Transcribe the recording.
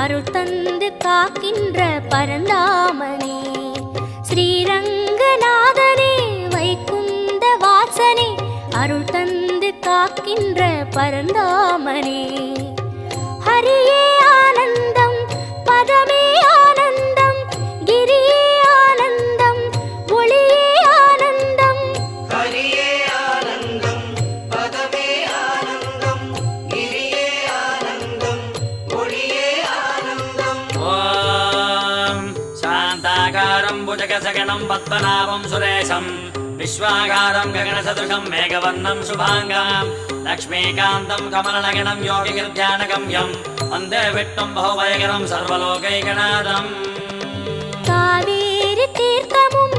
அருள் தந்து காக்கின்ற பரந்தாமனே ஸ்ரீரங்கநாதனே வைகுந்த வாசனே அருள் தந்து காக்கின்ற பரந்தாமனே ஹரியே ஆனந்தம் பதமே ஆனந்தம் கிரியே ஆனந்தம் ஒளியே ஆனந்தம் ஹரியே ஆனந்தம் பதமே ஆனந்தம் கிரியே ஆனந்தம் ஒளியே ஆனந்தம். ஓம் சாந்தாகாரம் புஜகசகணம் பத்மநாபம் சுரேஷம் विश्वागारं गगनसदृशं मेघवर्णं शुभाङ्गं लक्ष्मीकान्तं कमलनगनं योगिगिर्ध्यानगम्यं वन्दे विष्णुं बहुभयकरं सर्वलोकैकनाथम् காவேரி தீர்த்தமும்